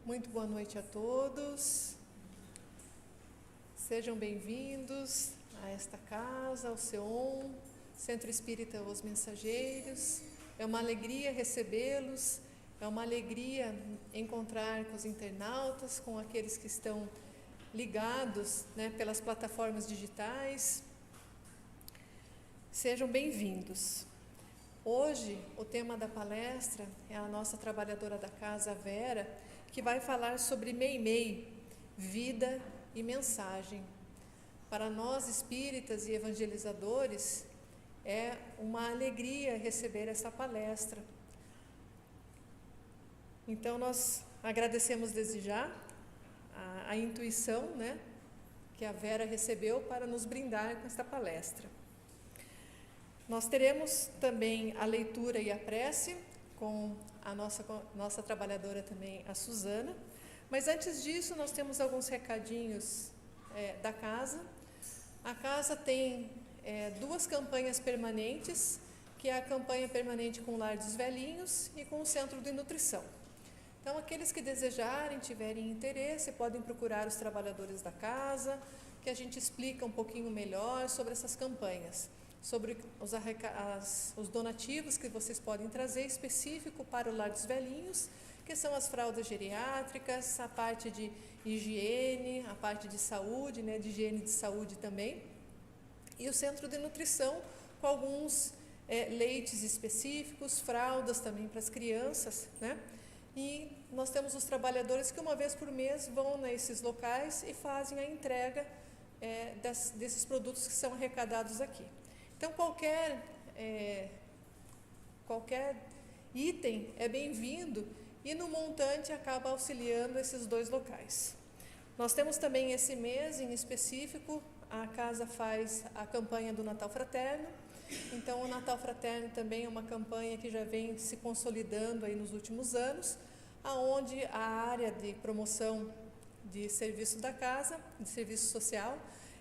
Muito boa noite a todos. Sejam bem-vindos a esta casa, ao SEOM, Centro Espírita Os Mensageiros. É uma alegria recebê-los, é uma alegria encontrar com os internautas, com aqueles que estão ligados, pelas plataformas digitais. Sejam bem-vindos. Hoje, o tema da palestra é a nossa trabalhadora da casa, a Vera, que vai falar sobre Meimei, vida e mensagem. Para nós espíritas e evangelizadores, é uma alegria receber essa palestra. Então, nós agradecemos desde já a intuição, que a Vera recebeu para nos brindar com esta palestra. Nós teremos também a leitura e a prece com a nossa trabalhadora também, a Suzana. Mas antes disso, nós temos alguns recadinhos da casa. A casa tem duas campanhas permanentes, que é a campanha permanente com o Lar dos Velhinhos e com o Centro de Nutrição. Então, aqueles que desejarem, tiverem interesse, podem procurar os trabalhadores da que a gente explica um pouquinho melhor sobre essas campanhas, sobre os donativos que vocês podem trazer específico para o Lar dos Velhinhos, que são as fraldas geriátricas, a parte de higiene, a parte de saúde, de higiene de saúde também, e o Centro de Nutrição com alguns leites específicos, fraldas também para as crianças, E nós temos os trabalhadores que uma vez por mês vão nesses locais e fazem a entrega desses produtos que são arrecadados aqui. Então, qualquer item é bem-vindo e no montante acaba auxiliando esses dois locais. Nós temos também esse mês em específico, a casa faz a campanha do Natal Fraterno. Então, o Natal Fraterno também é uma campanha que já vem se consolidando aí nos últimos anos, aonde a área de promoção de serviço da casa, de serviço social,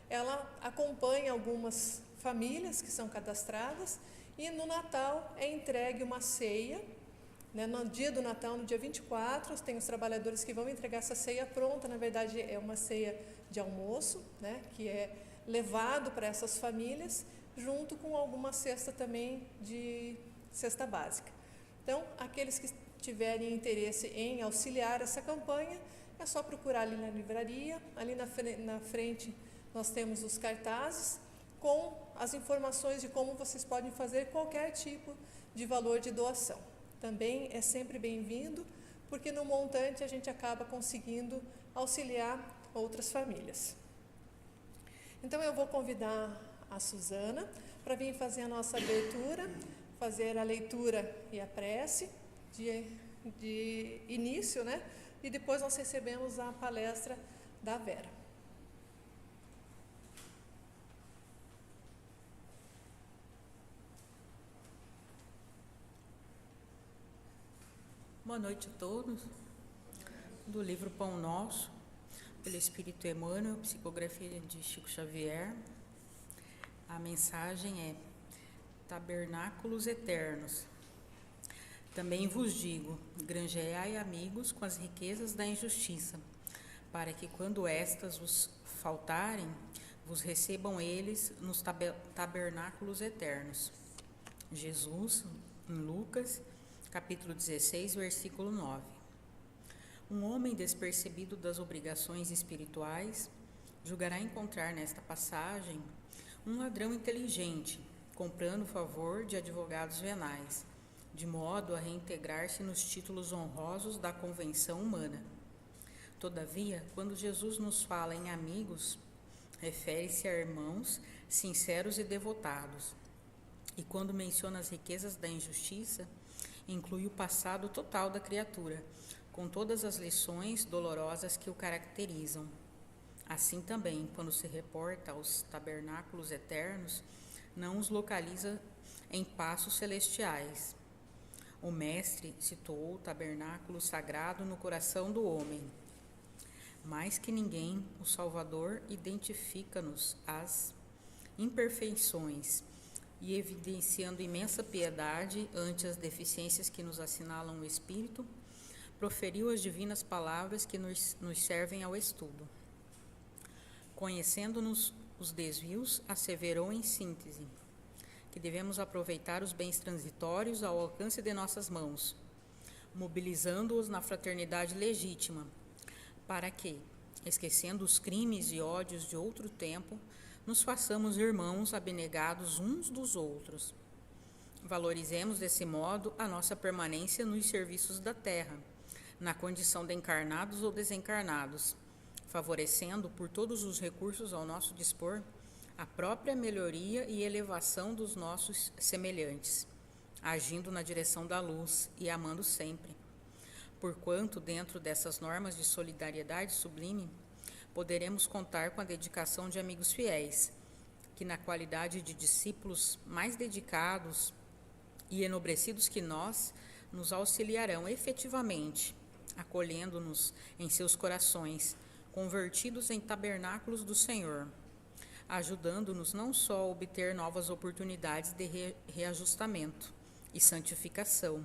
ela acompanha algumas famílias que são cadastradas e no Natal é entregue uma ceia, no dia do Natal, no dia 24, tem os trabalhadores que vão entregar essa ceia pronta, na verdade é uma ceia de almoço, que é levado para essas famílias, junto com alguma cesta também de cesta básica. Então, aqueles que tiverem interesse em auxiliar essa campanha, é só procurar ali na livraria, ali na frente nós temos os cartazes, com as informações de como vocês podem fazer qualquer tipo de valor de doação. Também é sempre bem-vindo, porque no montante a gente acaba conseguindo auxiliar outras famílias. Então eu vou convidar a Suzana para vir fazer a nossa abertura, fazer a leitura e a prece de início, E depois nós recebemos a palestra da Vera. Boa noite a todos. Do livro Pão Nosso, pelo Espírito Emmanuel, psicografia de Chico Xavier. A mensagem é: Tabernáculos eternos. Também vos digo, granjeai amigos com as riquezas da injustiça, para que quando estas vos faltarem, vos recebam eles nos tabernáculos eternos. Jesus, em Lucas, capítulo 16, versículo 9. Um homem despercebido das obrigações espirituais julgará encontrar nesta passagem um ladrão inteligente, comprando o favor de advogados venais, de modo a reintegrar-se nos títulos honrosos da convenção humana. Todavia, quando Jesus nos fala em amigos, refere-se a irmãos sinceros e devotados. E quando menciona as riquezas da injustiça, inclui o passado total da criatura, com todas as lições dolorosas que o caracterizam. Assim também, quando se reporta aos tabernáculos eternos, não os localiza em passos celestiais. O Mestre situou o tabernáculo sagrado no coração do homem. Mais que ninguém, o Salvador identifica-nos as imperfeições e, evidenciando imensa piedade ante as deficiências que nos assinalam o espírito, proferiu as divinas palavras que nos servem ao estudo. Conhecendo-nos os desvios, asseverou em síntese que devemos aproveitar os bens transitórios ao alcance de nossas mãos, mobilizando-os na fraternidade legítima, para que, esquecendo os crimes e ódios de outro tempo, nos façamos irmãos abnegados uns dos outros. Valorizemos desse modo a nossa permanência nos serviços da terra, na condição de encarnados ou desencarnados, favorecendo por todos os recursos ao nosso dispor a própria melhoria e elevação dos nossos semelhantes, agindo na direção da luz e amando sempre. Porquanto, dentro dessas normas de solidariedade sublime, poderemos contar com a dedicação de amigos fiéis, que na qualidade de discípulos mais dedicados e enobrecidos que nós, nos auxiliarão efetivamente, acolhendo-nos em seus corações, convertidos em tabernáculos do Senhor, ajudando-nos não só a obter novas oportunidades de reajustamento e santificação,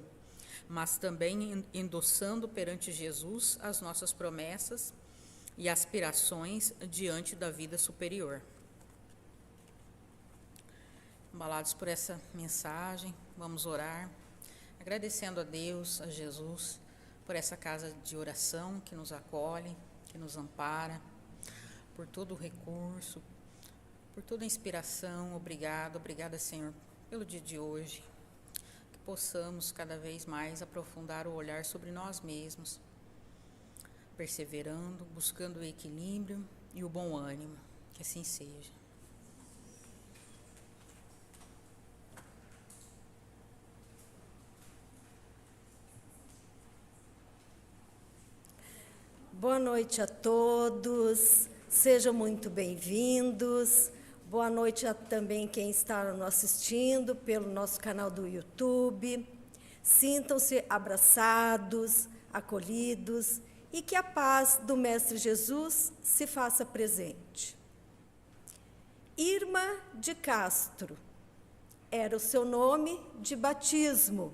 mas também endossando perante Jesus as nossas promessas e aspirações diante da vida superior. Embalados por essa mensagem, vamos orar, agradecendo a Deus, a Jesus, por essa casa de oração que nos acolhe, que nos ampara, por todo o recurso, por toda a inspiração. Obrigada, Senhor, pelo dia de hoje. Que possamos cada vez mais aprofundar o olhar sobre nós mesmos, perseverando, buscando o equilíbrio e o bom ânimo. Que assim seja. Boa noite a todos, sejam muito bem-vindos. Boa noite a também quem está nos assistindo pelo nosso canal do YouTube. Sintam-se abraçados, acolhidos e que a paz do Mestre Jesus se faça presente. Irma de Castro era o seu nome de batismo.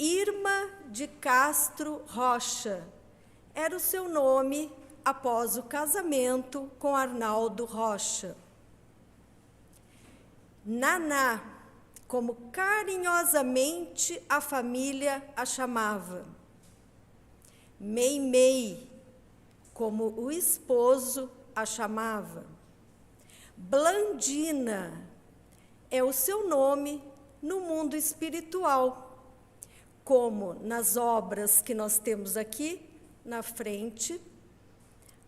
Irma de Castro Rocha era o seu nome após o casamento com Arnaldo Rocha. Naná, como carinhosamente a família a chamava. Meimei, como o esposo a chamava. Blandina é o seu nome no mundo espiritual, como nas obras que nós temos aqui na frente,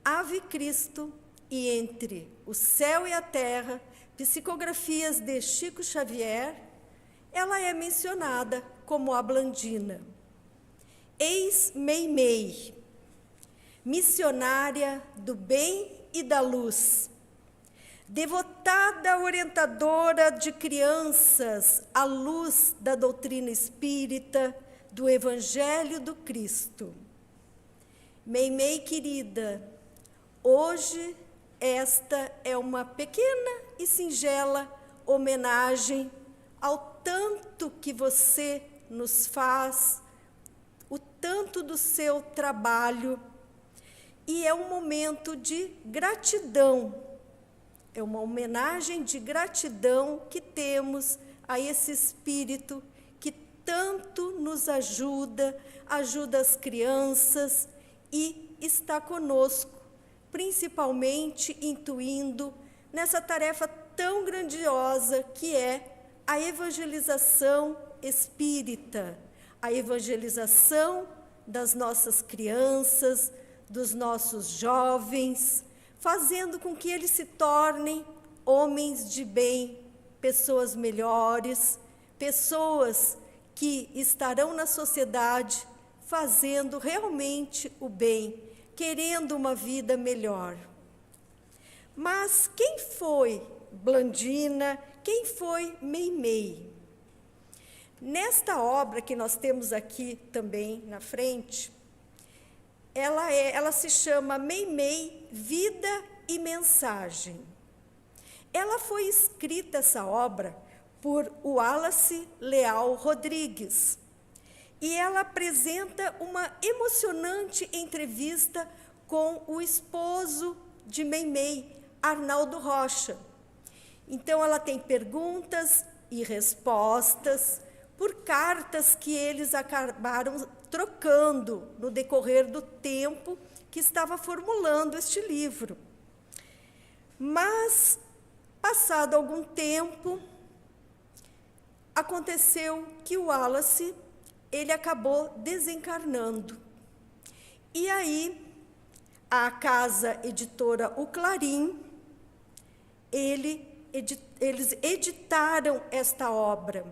Ave Cristo e Entre o Céu e a Terra, psicografias de Chico Xavier, ela é mencionada como a Blandina. Eis Meimei, missionária do bem e da luz, devotada orientadora de crianças à luz da doutrina espírita, do Evangelho do Cristo. Meimei querida, hoje esta é uma pequena e singela homenagem ao tanto que você nos faz, o tanto do seu trabalho, e é um momento de gratidão, é uma homenagem de gratidão que temos a esse espírito que tanto nos ajuda, ajuda as crianças e está conosco, principalmente intuindo nessa tarefa tão grandiosa que é a evangelização espírita, a evangelização das nossas crianças, dos nossos jovens, fazendo com que eles se tornem homens de bem, pessoas melhores, pessoas que estarão na sociedade fazendo realmente o bem, querendo uma vida melhor. Mas quem foi Blandina? Quem foi Meimei? Nesta obra que nós temos aqui também na frente, ela se chama Meimei, Vida e Mensagem. Ela foi escrita, essa obra, por Wallace Leal Rodrigues. e ela apresenta uma emocionante entrevista com o esposo de Meimei, Arnaldo Rocha. Então, ela tem perguntas e respostas por cartas que eles acabaram trocando no decorrer do tempo que estava formulando este livro. Mas, passado algum tempo, aconteceu que o Wallace, ele acabou desencarnando. E aí, a casa editora O Clarim, eles editaram esta obra,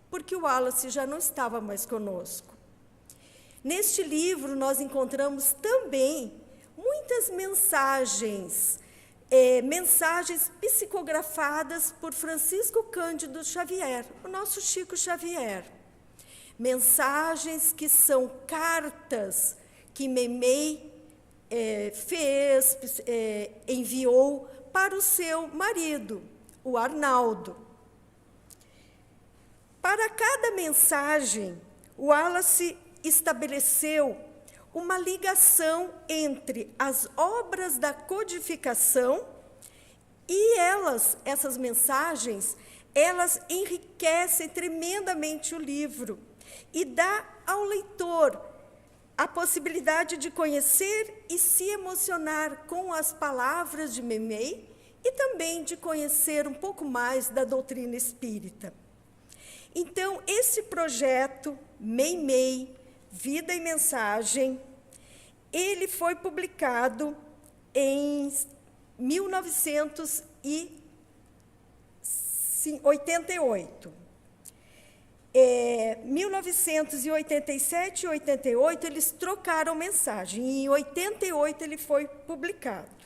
porque o Wallace já não estava mais conosco. Neste livro, nós encontramos também muitas mensagens, mensagens psicografadas por Francisco Cândido Xavier, o nosso Chico Xavier. Mensagens que são cartas que Meimei enviou para o seu marido, o Arnaldo. Para cada mensagem, o Wallace estabeleceu uma ligação entre as obras da codificação e essas mensagens, elas enriquecem tremendamente o livro e dá ao leitor a possibilidade de conhecer e se emocionar com as palavras de Meimei e também de conhecer um pouco mais da doutrina espírita. Então, esse projeto, Meimei, Vida e Mensagem, ele foi publicado em 1988. 1987 e 88, eles trocaram mensagem, e em 88 ele foi publicado.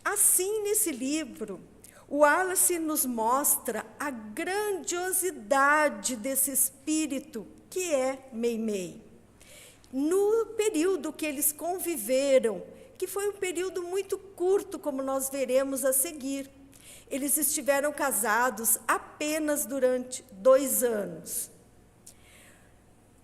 Assim, nesse livro, o Wallace nos mostra a grandiosidade desse espírito que é Meimei. No período que eles conviveram, que foi um período muito curto, como nós veremos a seguir. Eles estiveram casados apenas durante 2 anos.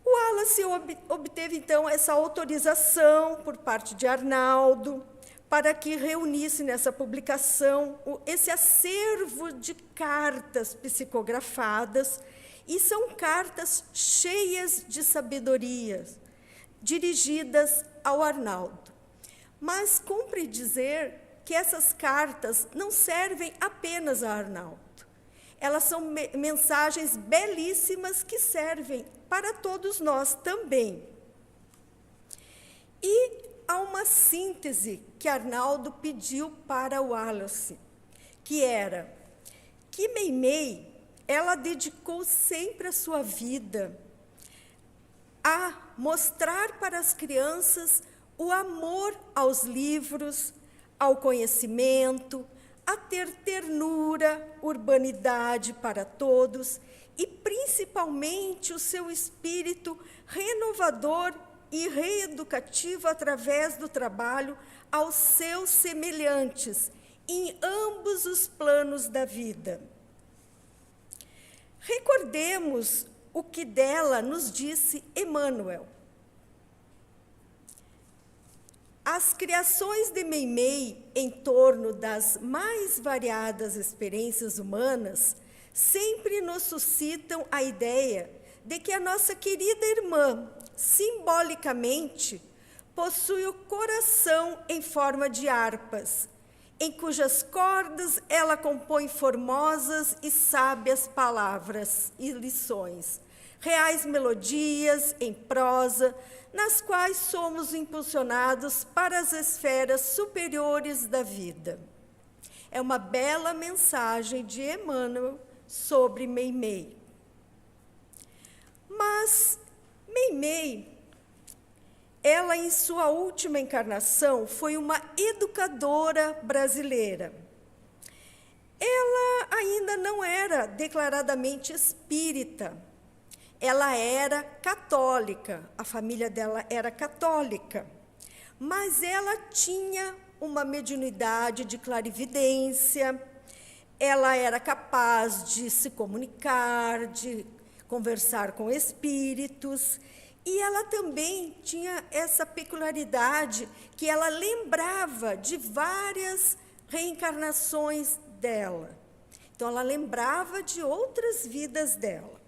O Wallace obteve, então, essa autorização por parte de Arnaldo para que reunisse nessa publicação esse acervo de cartas psicografadas, e são cartas cheias de sabedoria, dirigidas ao Arnaldo. Mas cumpre dizer que essas cartas não servem apenas a Arnaldo. Elas são mensagens belíssimas que servem para todos nós também. E há uma síntese que Arnaldo pediu para o Wallace, que era que Meimei, ela dedicou sempre a sua vida a mostrar para as crianças o amor aos livros, ao conhecimento, a ter ternura, urbanidade para todos e, principalmente, o seu espírito renovador e reeducativo através do trabalho aos seus semelhantes, em ambos os planos da vida. Recordemos o que dela nos disse Emmanuel. As criações de Meimei em torno das mais variadas experiências humanas sempre nos suscitam a ideia de que a nossa querida irmã, simbolicamente, possui o coração em forma de harpas, em cujas cordas ela compõe formosas e sábias palavras e lições, reais melodias em prosa, nas quais somos impulsionados para as esferas superiores da vida. É uma bela mensagem de Emmanuel sobre Meimei. Mas Meimei, ela, em sua última encarnação, foi uma educadora brasileira. Ela ainda não era declaradamente espírita. Ela era católica, a família dela era católica, mas ela tinha uma mediunidade de clarividência, ela era capaz de se comunicar, de conversar com espíritos, e ela também tinha essa peculiaridade que ela lembrava de várias reencarnações dela. Então, ela lembrava de outras vidas dela.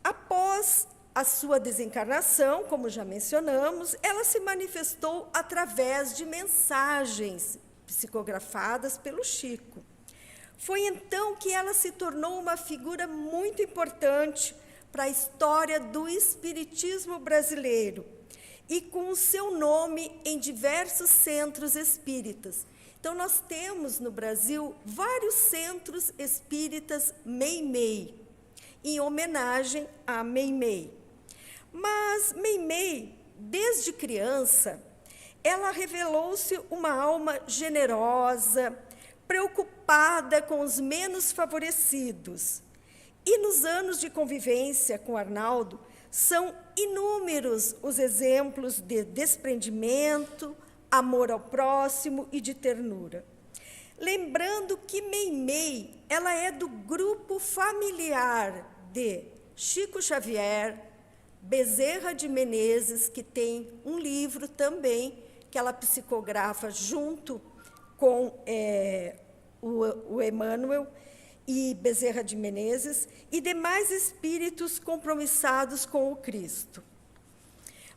Após a sua desencarnação, como já mencionamos, ela se manifestou através de mensagens psicografadas pelo Chico. Foi então que ela se tornou uma figura muito importante para a história do espiritismo brasileiro e com o seu nome em diversos centros espíritas. Então, nós temos no Brasil vários centros espíritas Meimei, em homenagem a Meimei. Mas Meimei, desde criança, ela revelou-se uma alma generosa, preocupada com os menos favorecidos. E nos anos de convivência com Arnaldo, são inúmeros os exemplos de desprendimento, amor ao próximo e de ternura. Lembrando que Meimei, ela é do grupo familiar de Chico Xavier, Bezerra de Menezes, que tem um livro também que ela psicografa junto com o Emmanuel e Bezerra de Menezes, e demais espíritos compromissados com o Cristo.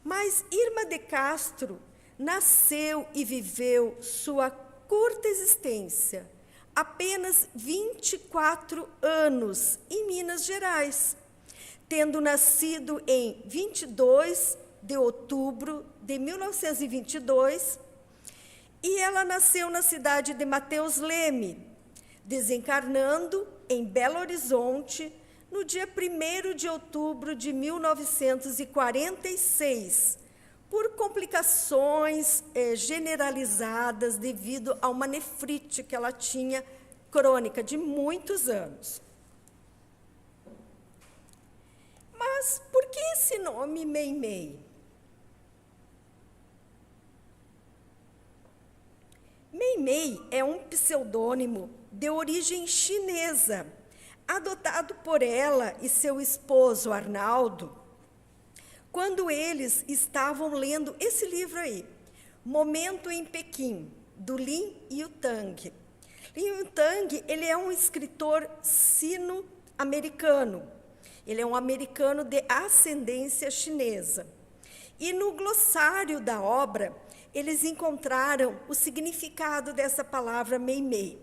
Mas Irma de Castro nasceu e viveu sua curta existência, apenas 24 anos, em Minas Gerais, tendo nascido em 22 de outubro de 1922, e ela nasceu na cidade de Mateus Leme, desencarnando em Belo Horizonte no dia 1º de outubro de 1946, por complicações generalizadas devido a uma nefrite que ela tinha crônica de muitos anos. Mas por que esse nome Meimei? Meimei é um pseudônimo de origem chinesa, adotado por ela e seu esposo Arnaldo, quando eles estavam lendo esse livro aí, Momento em Pequim, do Lin Yutang. Lin Yutang, ele é um escritor sino-americano. Ele é um americano de ascendência chinesa. E no glossário da obra, eles encontraram o significado dessa palavra Meimei,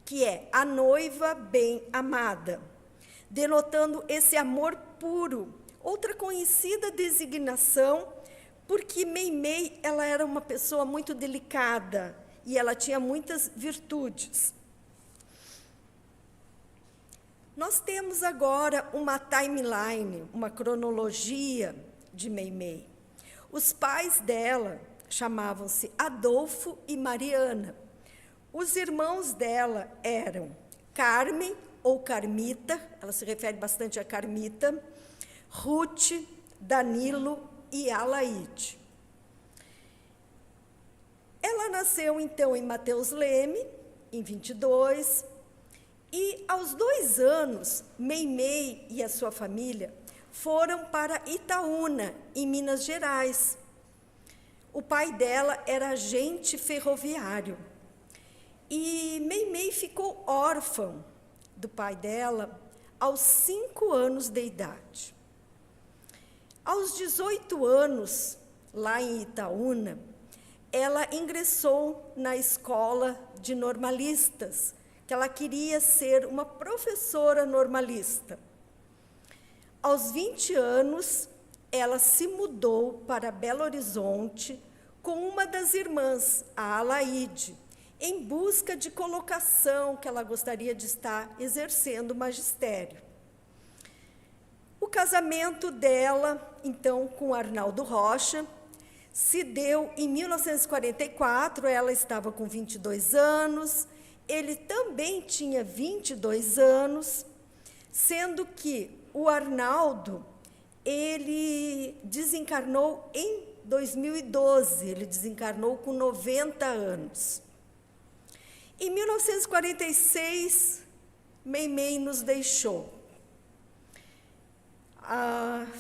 que é a noiva bem amada, denotando esse amor puro. Outra conhecida designação, porque Meimei ela era uma pessoa muito delicada e ela tinha muitas virtudes. Nós temos agora uma timeline, uma cronologia de Meimei. Os pais dela chamavam-se Adolfo e Mariana. Os irmãos dela eram Carmen, ou Carmita, ela se refere bastante a Carmita, Ruth, Danilo e Alaide. Ela nasceu, então, em Mateus Leme, em 22, e, aos 2 anos, Meimei e a sua família foram para Itaúna, em Minas Gerais. O pai dela era agente ferroviário. E Meimei ficou órfã do pai dela aos 5 anos de idade. Aos 18 anos, lá em Itaúna, ela ingressou na escola de normalistas, que ela queria ser uma professora normalista. Aos 20 anos, ela se mudou para Belo Horizonte com uma das irmãs, a Alaide, em busca de colocação que ela gostaria de estar exercendo o magistério. O casamento dela, então, com Arnaldo Rocha, se deu em 1944, ela estava com 22 anos, ele também tinha 22 anos, sendo que o Arnaldo, ele desencarnou em 2012, ele desencarnou com 90 anos. Em 1946, Meimei nos deixou.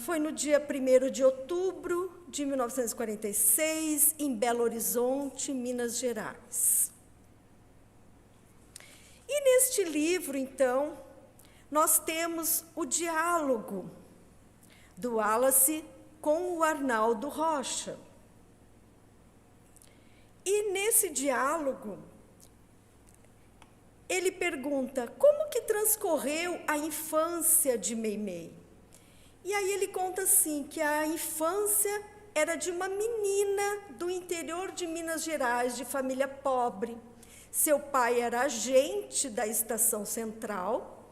Foi no dia 1º de outubro de 1946, em Belo Horizonte, Minas Gerais. E neste livro, então, nós temos o diálogo do Wallace com o Arnaldo Rocha. E nesse diálogo, ele pergunta como que transcorreu a infância de Meimei. E aí ele conta assim, que a infância era de uma menina do interior de Minas Gerais, de família pobre. Seu pai era agente da Estação Central.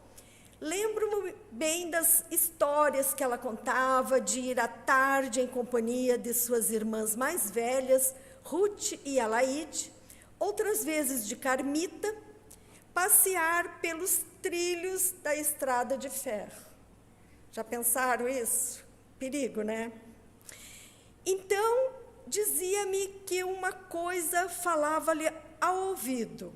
Lembro-me bem das histórias que ela contava, de ir à tarde em companhia de suas irmãs mais velhas, Ruth e Alaide, outras vezes de Carmita, passear pelos trilhos da estrada de ferro. Já pensaram isso? Perigo, né? Então, dizia-me que uma coisa falava-lhe ao ouvido: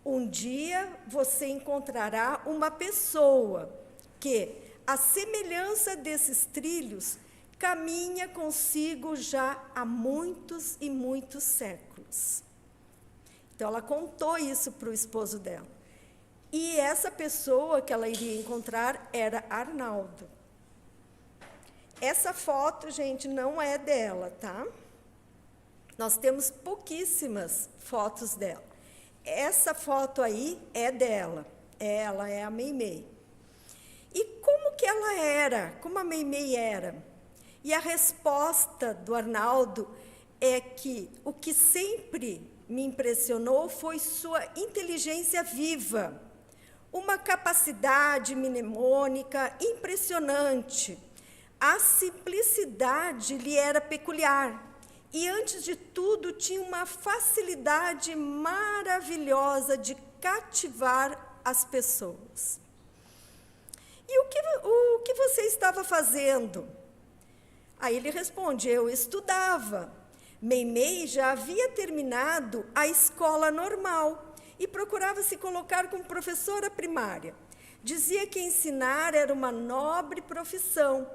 um dia você encontrará uma pessoa que, à semelhança desses trilhos, caminha consigo já há muitos e muitos séculos. Então, ela contou isso para o esposo dela. E essa pessoa que ela iria encontrar era Arnaldo. Essa foto, gente, não é dela, tá? Nós temos pouquíssimas fotos dela. Essa foto aí é dela. Ela é a Meimei. E como que ela era? Como a Meimei era? E a resposta do Arnaldo é que o que sempre me impressionou foi sua inteligência viva, uma capacidade mnemônica impressionante. A simplicidade lhe era peculiar e, antes de tudo, tinha uma facilidade maravilhosa de cativar as pessoas. E o que você estava fazendo? Aí ele responde: eu estudava. Meimei já havia terminado a escola normal e procurava se colocar como professora primária. Dizia que ensinar era uma nobre profissão,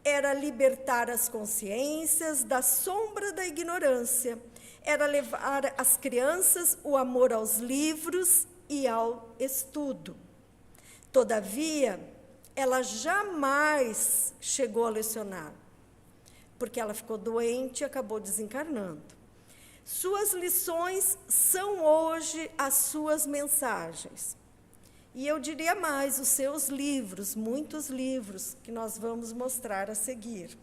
era libertar as consciências da sombra da ignorância, era levar às crianças o amor aos livros e ao estudo. Todavia, ela jamais chegou a lecionar, porque ela ficou doente e acabou desencarnando. Suas lições são hoje as suas mensagens. E eu diria mais, os seus livros, muitos livros, que nós vamos mostrar a seguir.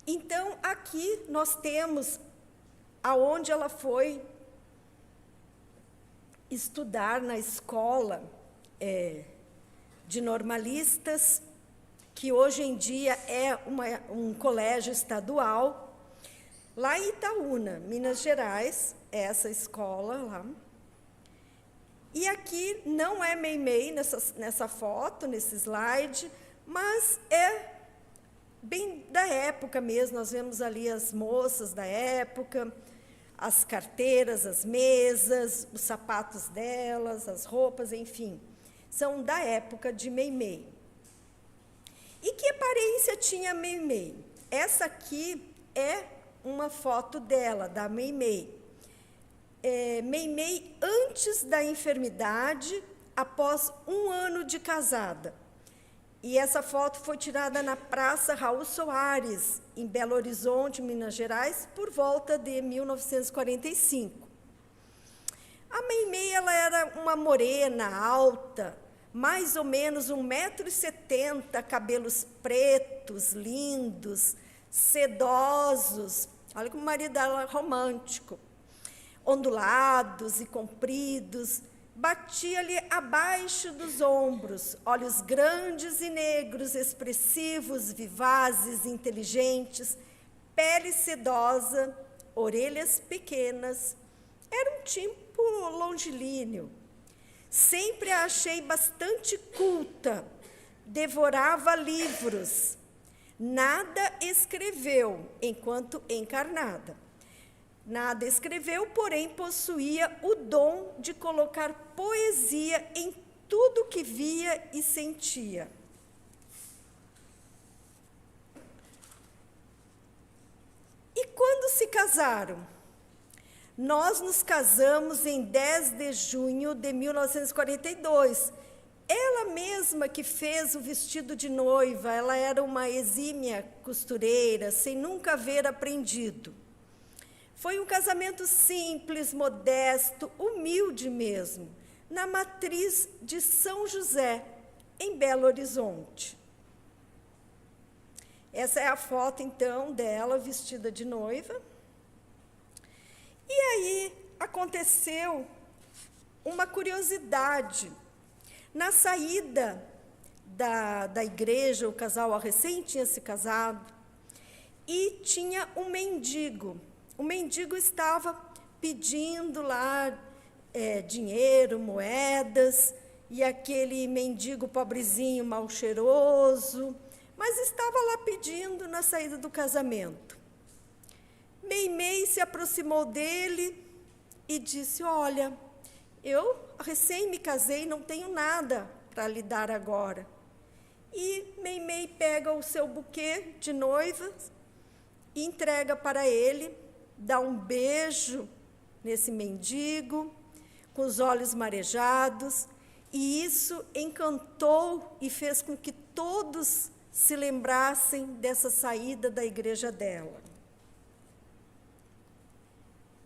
Então, aqui nós temos aonde ela foi estudar na escola de normalistas, que hoje em dia é um colégio estadual, lá em Itaúna, Minas Gerais, essa escola lá. E aqui não é Meimei nessa foto, nesse slide, mas é bem da época mesmo. Nós vemos ali as moças da época, as carteiras, as mesas, os sapatos delas, as roupas, enfim. São da época de Meimei. E que aparência tinha Meimei? Essa aqui é uma foto dela, da Meimei. Meimei antes da enfermidade, após 1 ano de casada. E essa foto foi tirada na Praça Raul Soares, em Belo Horizonte, Minas Gerais, por volta de 1945. A Meimei, ela era uma morena, alta, mais ou menos 1,70 m, cabelos pretos, lindos, sedosos. Olha como o marido dela era romântico. Ondulados e compridos, batia-lhe abaixo dos ombros, olhos grandes e negros, expressivos, vivazes, inteligentes, pele sedosa, orelhas pequenas. Era um tipo longilíneo. Sempre a achei bastante culta, devorava livros. Nada escreveu enquanto encarnada. Nada escreveu, porém possuía o dom de colocar poesia em tudo o que via e sentia. E quando se casaram? Nós nos casamos em 10 de junho de 1942. Ela mesma que fez o vestido de noiva, ela era uma exímia costureira, sem nunca haver aprendido. Foi um casamento simples, modesto, humilde mesmo, na matriz de São José, em Belo Horizonte. Essa é a foto, então, dela vestida de noiva. E aí aconteceu uma curiosidade. Na saída da igreja, o casal recém tinha se casado, e tinha um mendigo. O mendigo estava pedindo lá dinheiro, moedas, e aquele mendigo pobrezinho, mal cheiroso, mas estava lá pedindo na saída do casamento. Meimei se aproximou dele e disse: olha, eu recém me casei, não tenho nada para lhe dar agora. E Meimei pega o seu buquê de noiva e entrega para ele, dá um beijo nesse mendigo, com os olhos marejados, e isso encantou e fez com que todos se lembrassem dessa saída da igreja dela.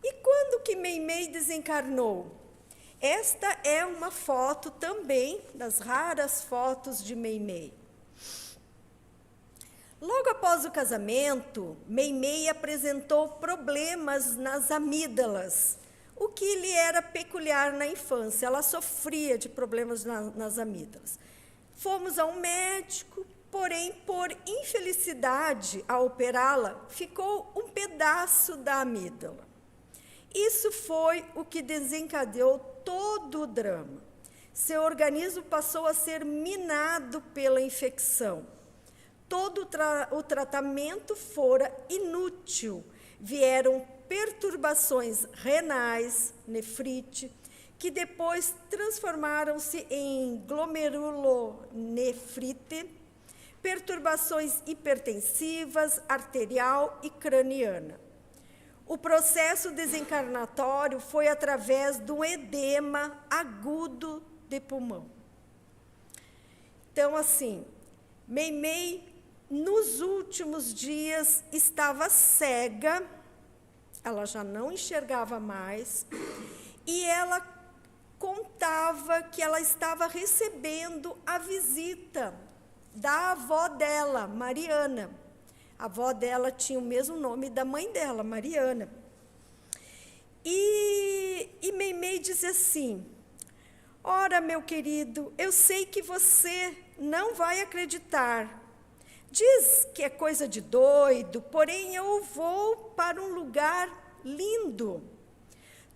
E quando que Meimei desencarnou? Esta é uma foto também, das raras fotos de Meimei. Logo após o casamento, Meimei apresentou problemas nas amígdalas, o que lhe era peculiar na infância. Ela sofria de problemas nas amígdalas. Fomos a um médico, porém, por infelicidade, ao operá-la, ficou um pedaço da amígdala. Isso foi o que desencadeou todo o drama. Seu organismo passou a ser minado pela infecção. Todo o tratamento fora inútil. Vieram perturbações renais, nefrite, que depois transformaram-se em glomerulonefrite, perturbações hipertensivas, arterial e craniana. O processo desencarnatório foi através do edema agudo de pulmão. Então, assim, Meimei, nos últimos dias, estava cega, ela já não enxergava mais, e ela contava que ela estava recebendo a visita da avó dela, Mariana. A avó dela tinha o mesmo nome da mãe dela, Mariana. E Meimei dizia assim: ora, meu querido, eu sei que você não vai acreditar. Diz que é coisa de doido, porém eu vou para um lugar lindo.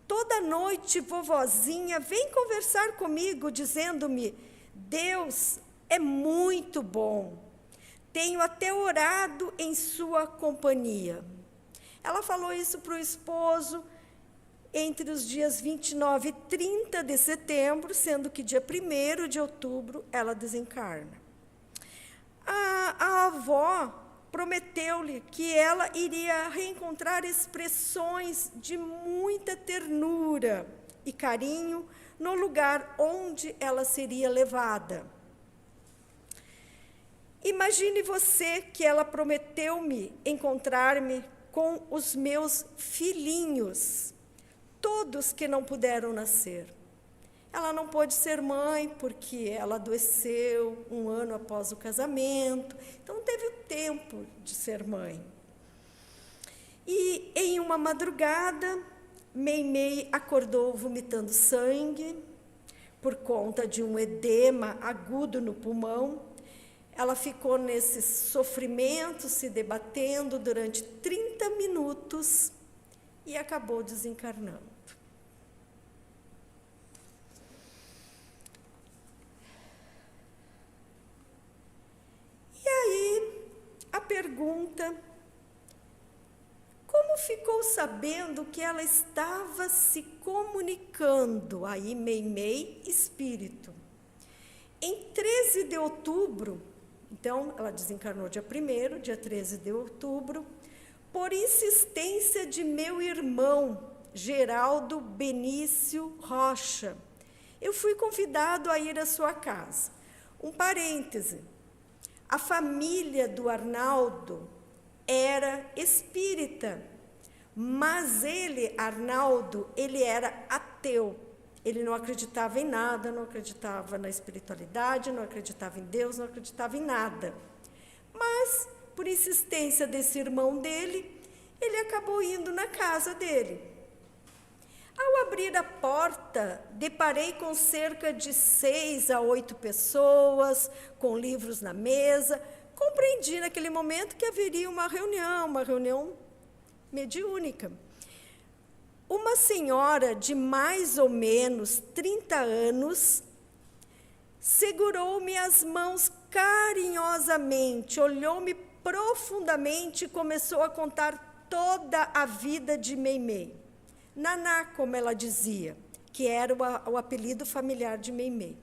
Toda noite, vovozinha vem conversar comigo, dizendo-me: Deus é muito bom. Tenho até orado em sua companhia. Ela falou isso para o esposo entre os dias 29 e 30 de setembro, sendo que dia 1º de outubro ela desencarna. A avó prometeu-lhe que ela iria reencontrar expressões de muita ternura e carinho no lugar onde ela seria levada. Imagine você que ela prometeu-me encontrar-me com os meus filhinhos, todos que não puderam nascer. Ela não pôde ser mãe porque ela adoeceu 1 ano após o casamento, então não teve o tempo de ser mãe. E em uma madrugada, Meimei acordou vomitando sangue por conta de um edema agudo no pulmão. Ela ficou nesse sofrimento, se debatendo durante 30 minutos e acabou desencarnando. E aí, a pergunta: como ficou sabendo que ela estava se comunicando? Aí, Meimei, espírito. Em 13 de outubro, então, ela desencarnou dia 1º, dia 13 de outubro, por insistência de meu irmão, Geraldo Benício Rocha. Eu fui convidado a ir à sua casa. Um parêntese, a família do Arnaldo era espírita, mas ele, Arnaldo, ele era ateu. Ele não acreditava em nada, não acreditava na espiritualidade, não acreditava em Deus, não acreditava em nada. Mas, por insistência desse irmão dele, ele acabou indo na casa dele. Ao abrir a porta, deparei com cerca de 6 a 8 pessoas, com livros na mesa. Compreendi naquele momento que haveria uma reunião mediúnica. Uma senhora de mais ou menos 30 anos segurou-me as mãos carinhosamente, olhou-me profundamente e começou a contar toda a vida de Meimei. Naná, como ela dizia, que era o apelido familiar de Meimei,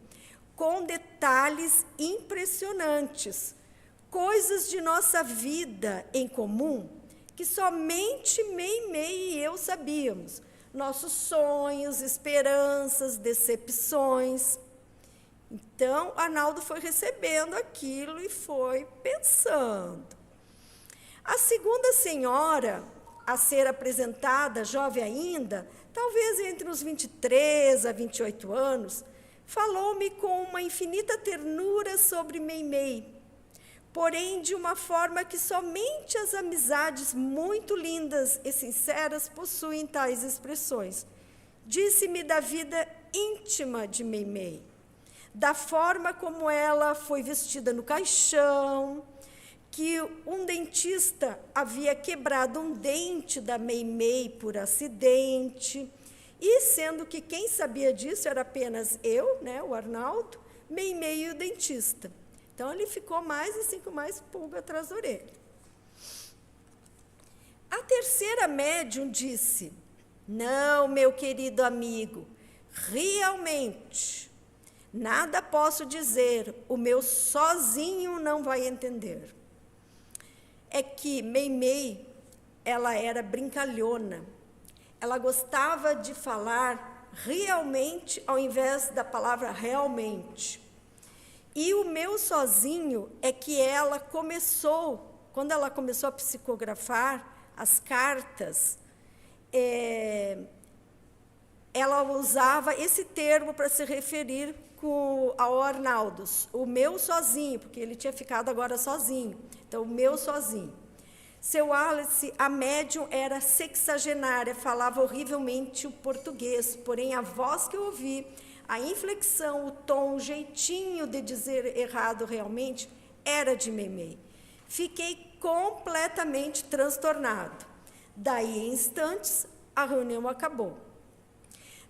com detalhes impressionantes, coisas de nossa vida em comum, que somente Meimei e eu sabíamos, nossos sonhos, esperanças, decepções. Então, Arnaldo foi recebendo aquilo e foi pensando. A segunda senhora a ser apresentada, jovem ainda, talvez entre os 23 a 28 anos, falou-me com uma infinita ternura sobre Meimei, porém de uma forma que somente as amizades muito lindas e sinceras possuem tais expressões. Disse-me da vida íntima de Meimei, da forma como ela foi vestida no caixão, que um dentista havia quebrado um dente da Meimei por acidente, e sendo que quem sabia disso era apenas eu, né, o Arnaldo, Meimei e o dentista. Então, ele ficou mais assim, com mais pulga atrás da orelha. A terceira médium disse: não, meu querido amigo, realmente, nada posso dizer, o meu sozinho não vai entender. É que Meimei, ela era brincalhona, ela gostava de falar realmente ao invés da palavra realmente. E o meu sozinho é que ela começou, quando ela começou a psicografar as cartas, ela usava esse termo para se referir ao Arnaldo, o meu sozinho, porque ele tinha ficado agora sozinho, então o meu sozinho. Seu Alice, a médium era sexagenária, falava horrivelmente o português, porém a voz que eu ouvi, a inflexão, o tom, o jeitinho de dizer errado realmente, era de Meimei. Fiquei completamente transtornado. Daí, em instantes, a reunião acabou.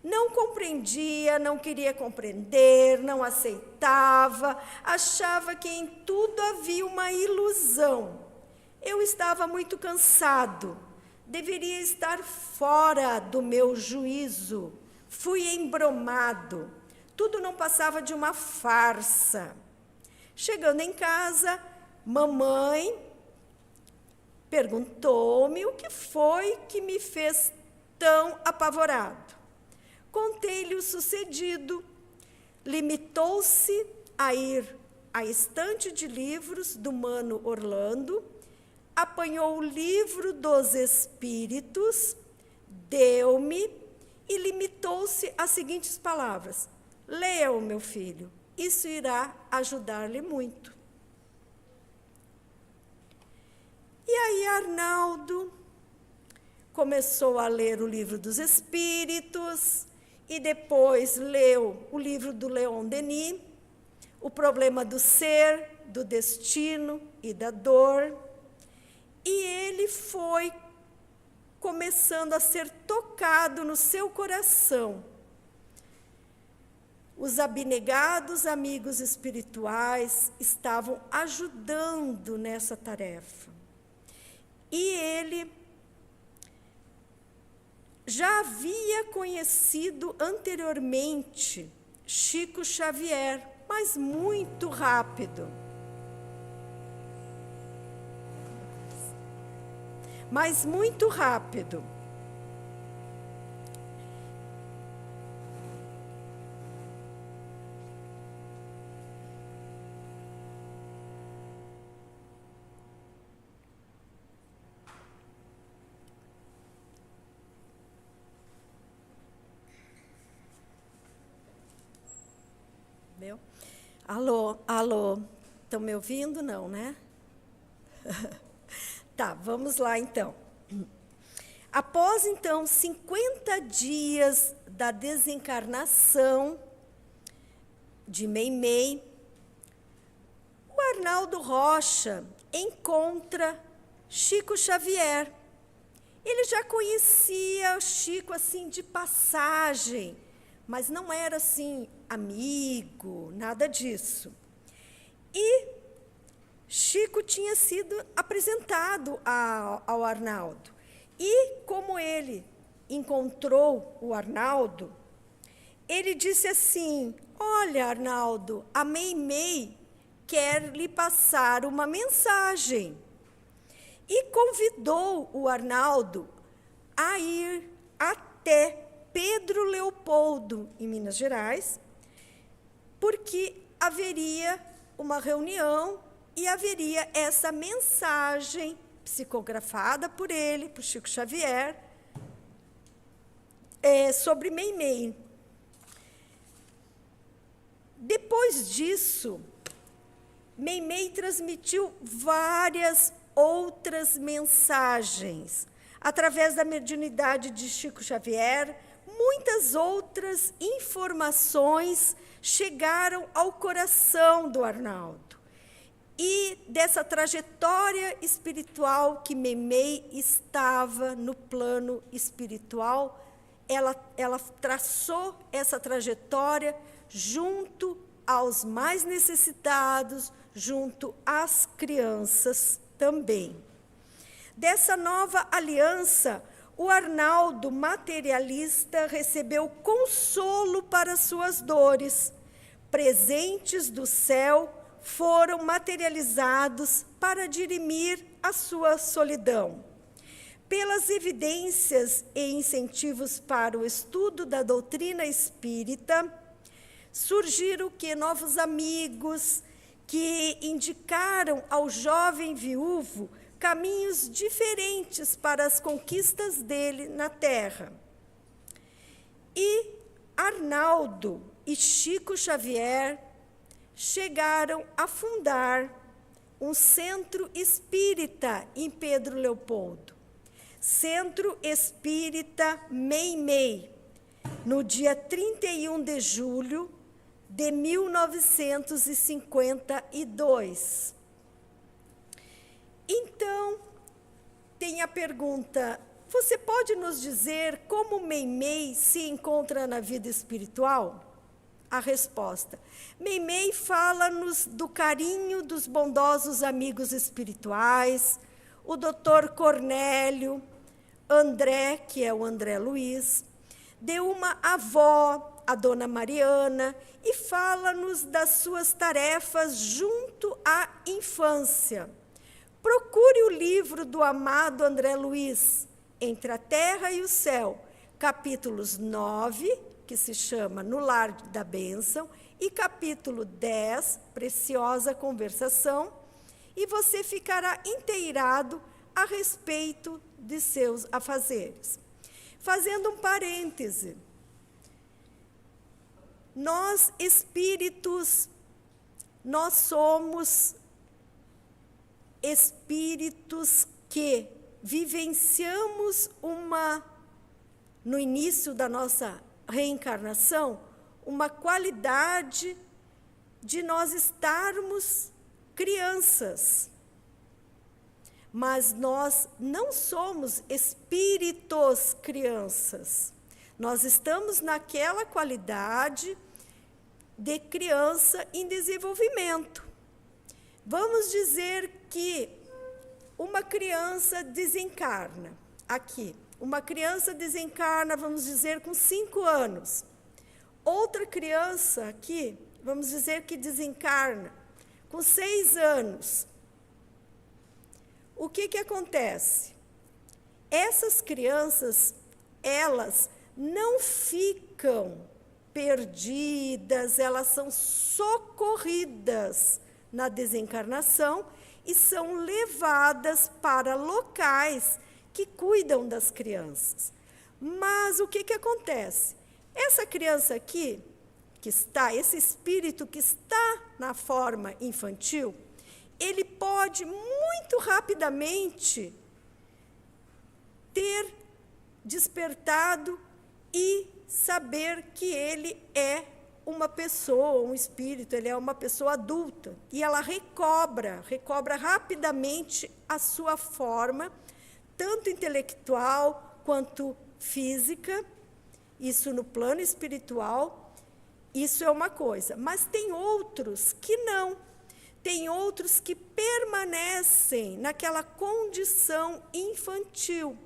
Não compreendia, não queria compreender, não aceitava, achava que em tudo havia uma ilusão. Eu estava muito cansado, deveria estar fora do meu juízo. Fui embromado, tudo não passava de uma farsa. Chegando em casa, mamãe perguntou-me o que foi que me fez tão apavorado. Contei-lhe o sucedido, limitou-se a ir à estante de livros do Mano Orlando, apanhou o livro dos Espíritos, deu-me e limitou-se às seguintes palavras: leia-o, meu filho, isso irá ajudar-lhe muito. E aí Arnaldo começou a ler o livro dos Espíritos e depois leu o livro do Leon Denis, O Problema do Ser, do Destino e da Dor, e ele foi começando a ser tocado no seu coração. Os abnegados amigos espirituais estavam ajudando nessa tarefa. E ele já havia conhecido anteriormente Chico Xavier, mas muito rápido. Mas muito rápido. Meu? Alô, alô, estão me ouvindo? Não, né? Tá, vamos lá então. Após então 50 dias da desencarnação de Meimei, o Arnaldo Rocha encontra Chico Xavier. Ele já conhecia o Chico assim de passagem, mas não era assim amigo, nada disso. E Chico tinha sido apresentado ao Arnaldo. E como ele encontrou o Arnaldo, ele disse assim: olha, Arnaldo, a Meimei quer lhe passar uma mensagem. E convidou o Arnaldo a ir até Pedro Leopoldo, em Minas Gerais, porque haveria uma reunião e haveria essa mensagem psicografada por ele, por Chico Xavier, sobre Meimei. Depois disso, Meimei transmitiu várias outras mensagens. Através da mediunidade de Chico Xavier, muitas outras informações chegaram ao coração do Arnaldo. E dessa trajetória espiritual que Meimei estava no plano espiritual, ela traçou essa trajetória junto aos mais necessitados, junto às crianças também. Dessa nova aliança, o Arnaldo materialista recebeu consolo para suas dores. Presentes do céu foram materializados para dirimir a sua solidão. Pelas evidências e incentivos para o estudo da doutrina espírita, surgiram novos amigos que indicaram ao jovem viúvo caminhos diferentes para as conquistas dele na Terra. E Arnaldo e Chico Xavier chegaram a fundar um centro espírita em Pedro Leopoldo, Centro Espírita Meimei, no dia 31 de julho de 1952. Então, tem a pergunta: você pode nos dizer como Meimei se encontra na vida espiritual? A resposta: Meimei fala-nos do carinho dos bondosos amigos espirituais, o Dr. Cornélio, André, que é o André Luiz, de uma avó, a Dona Mariana, e fala-nos das suas tarefas junto à infância. Procure o livro do amado André Luiz, Entre a Terra e o Céu, capítulos 9, que se chama No Lar da Bênção, e capítulo 10, Preciosa Conversação, e você ficará inteirado a respeito de seus afazeres. Fazendo um parêntese, nós espíritos, nós somos espíritos que vivenciamos no início da nossa reencarnação, uma qualidade de nós estarmos crianças. Mas nós não somos espíritos crianças. Nós estamos naquela qualidade de criança em desenvolvimento. Vamos dizer que uma criança desencarna aqui. Uma criança desencarna, vamos dizer, com 5 anos. Outra criança aqui vamos dizer que desencarna, com 6 anos, o que acontece? Essas crianças, elas não ficam perdidas, elas são socorridas na desencarnação e são levadas para locais que cuidam das crianças. Mas o que acontece? Essa criança aqui, esse espírito que está na forma infantil, ele pode muito rapidamente ter despertado e saber que ele é uma pessoa, um espírito, ele é uma pessoa adulta. E ela recobra rapidamente a sua forma, tanto intelectual quanto física, isso no plano espiritual, isso é uma coisa. Mas tem outros que não. Tem outros que permanecem naquela condição infantil.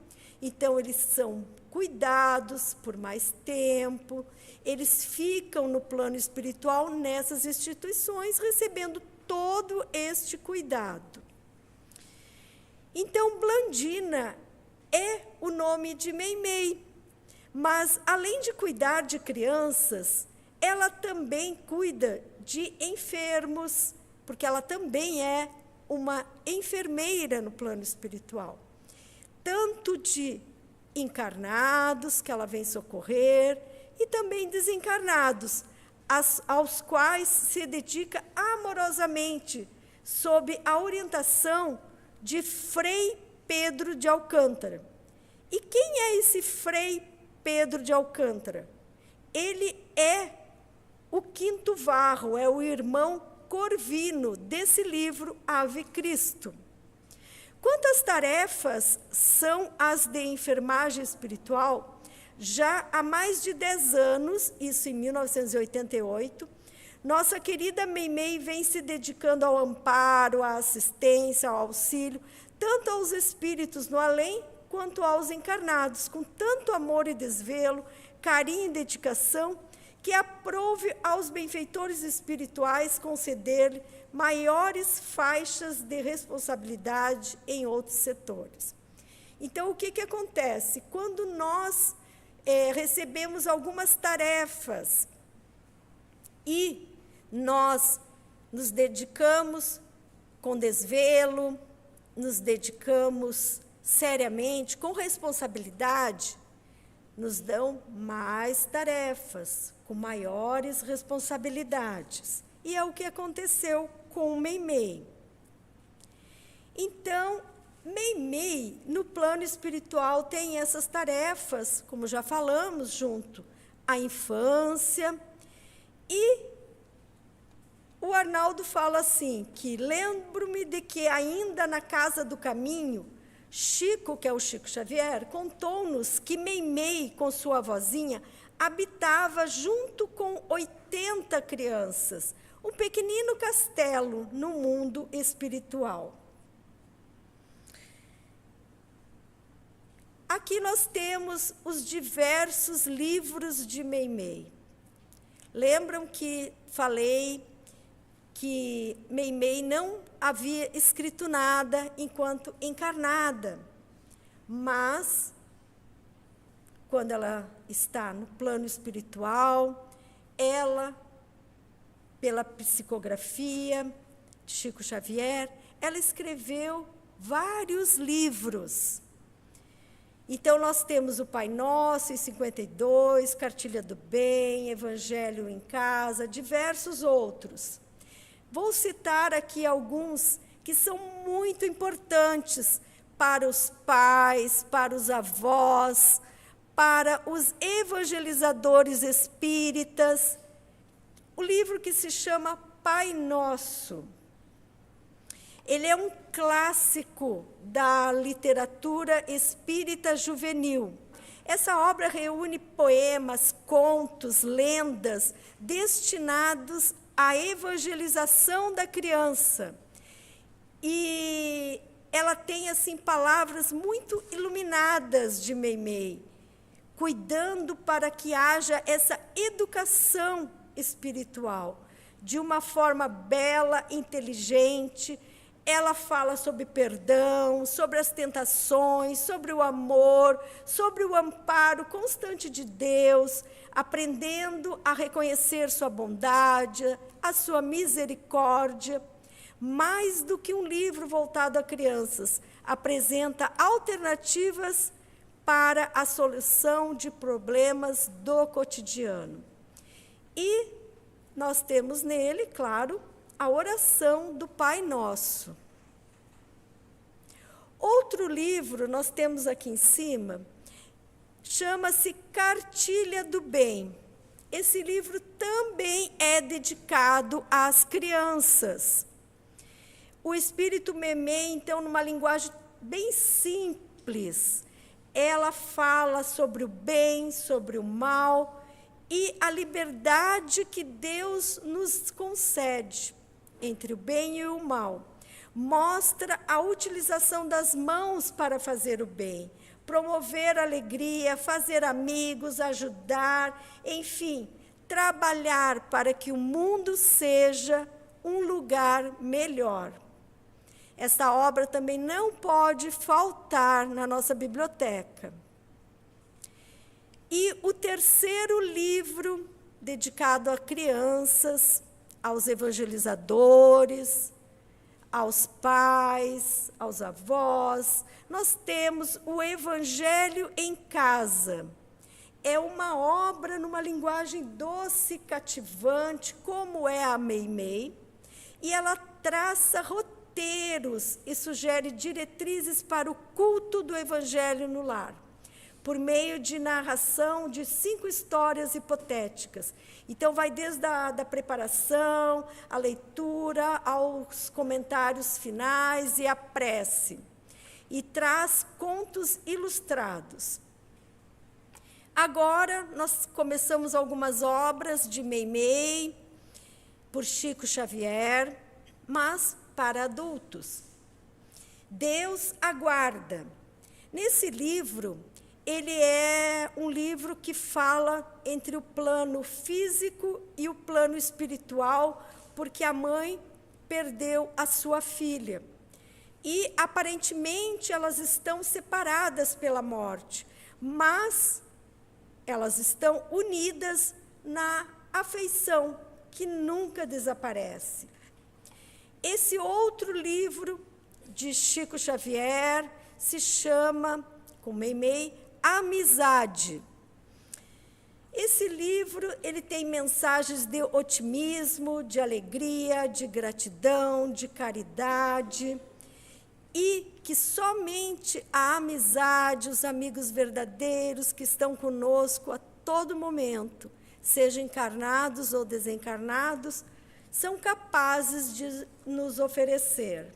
Então, eles são cuidados por mais tempo, eles ficam no plano espiritual nessas instituições, recebendo todo este cuidado. Então, Blandina é o nome de Meimei, mas, além de cuidar de crianças, ela também cuida de enfermos, porque ela também é uma enfermeira no plano espiritual, tanto de encarnados, que ela vem socorrer, e também desencarnados, aos quais se dedica amorosamente, sob a orientação de Frei Pedro de Alcântara. E quem é esse Frei Pedro de Alcântara? Ele é o quinto varro, é o irmão Corvino, desse livro Ave Cristo. Quantas tarefas são as de enfermagem espiritual? Já há mais de 10 anos, isso em 1988, nossa querida Meimei vem se dedicando ao amparo, à assistência, ao auxílio, tanto aos espíritos no além, quanto aos encarnados, com tanto amor e desvelo, carinho e dedicação, que aprouve aos benfeitores espirituais conceder-lhe maiores faixas de responsabilidade em outros setores. Então, o que acontece? Quando nós recebemos algumas tarefas e nós nos dedicamos com desvelo, nos dedicamos seriamente, com responsabilidade, nos dão mais tarefas, com maiores responsabilidades. E é o que aconteceu com Meimei. Então, Meimei, no plano espiritual, tem essas tarefas, como já falamos, junto à infância. E o Arnaldo fala assim, que lembro-me de que ainda na Casa do Caminho, Chico, que é o Chico Xavier, contou-nos que Meimei, com sua vozinha, habitava junto com 80 crianças, um pequenino castelo no mundo espiritual. Aqui nós temos os diversos livros de Meimei. Lembram que falei que Meimei não havia escrito nada enquanto encarnada, mas, quando ela está no plano espiritual, ela, pela psicografia de Chico Xavier, ela escreveu vários livros. Então, nós temos o Pai Nosso, em 52, Cartilha do Bem, Evangelho em Casa, diversos outros. Vou citar aqui alguns que são muito importantes para os pais, para os avós, para os evangelizadores espíritas. O livro que se chama Pai Nosso. Ele é um clássico da literatura espírita juvenil. Essa obra reúne poemas, contos, lendas, destinados à evangelização da criança. E ela tem, assim, palavras muito iluminadas de Meimei, cuidando para que haja essa educação espiritual, de uma forma bela, inteligente. Ela fala sobre perdão, sobre as tentações, sobre o amor, sobre o amparo constante de Deus, aprendendo a reconhecer sua bondade, a sua misericórdia. Mais do que um livro voltado a crianças, apresenta alternativas para a solução de problemas do cotidiano. E nós temos nele, claro, a oração do Pai Nosso. Outro livro, nós temos aqui em cima, chama-se Cartilha do Bem. Esse livro também é dedicado às crianças. O Espírito Memei, então, numa linguagem bem simples, ela fala sobre o bem, sobre o mal e a liberdade que Deus nos concede entre o bem e o mal. Mostra a utilização das mãos para fazer o bem, promover a alegria, fazer amigos, ajudar, enfim, trabalhar para que o mundo seja um lugar melhor. Esta obra também não pode faltar na nossa biblioteca. E o terceiro livro, dedicado a crianças, aos evangelizadores, aos pais, aos avós, nós temos o Evangelho em Casa. É uma obra numa linguagem doce, cativante, como é a Meimei, e ela traça roteiros e sugere diretrizes para o culto do Evangelho no lar, por meio de narração de 5 histórias hipotéticas. Então, vai desde a preparação, a leitura, aos comentários finais e a prece. E traz contos ilustrados. Agora, nós começamos algumas obras de Meimei, por Chico Xavier, mas para adultos. Deus aguarda. Nesse livro, ele é um livro que fala entre o plano físico e o plano espiritual, porque a mãe perdeu a sua filha. E, aparentemente, elas estão separadas pela morte, mas elas estão unidas na afeição, que nunca desaparece. Esse outro livro de Chico Xavier se chama, com Meimei, Amizade. Esse livro ele tem mensagens de otimismo, de alegria, de gratidão, de caridade, e que somente a amizade, os amigos verdadeiros que estão conosco a todo momento, sejam encarnados ou desencarnados, são capazes de nos oferecer.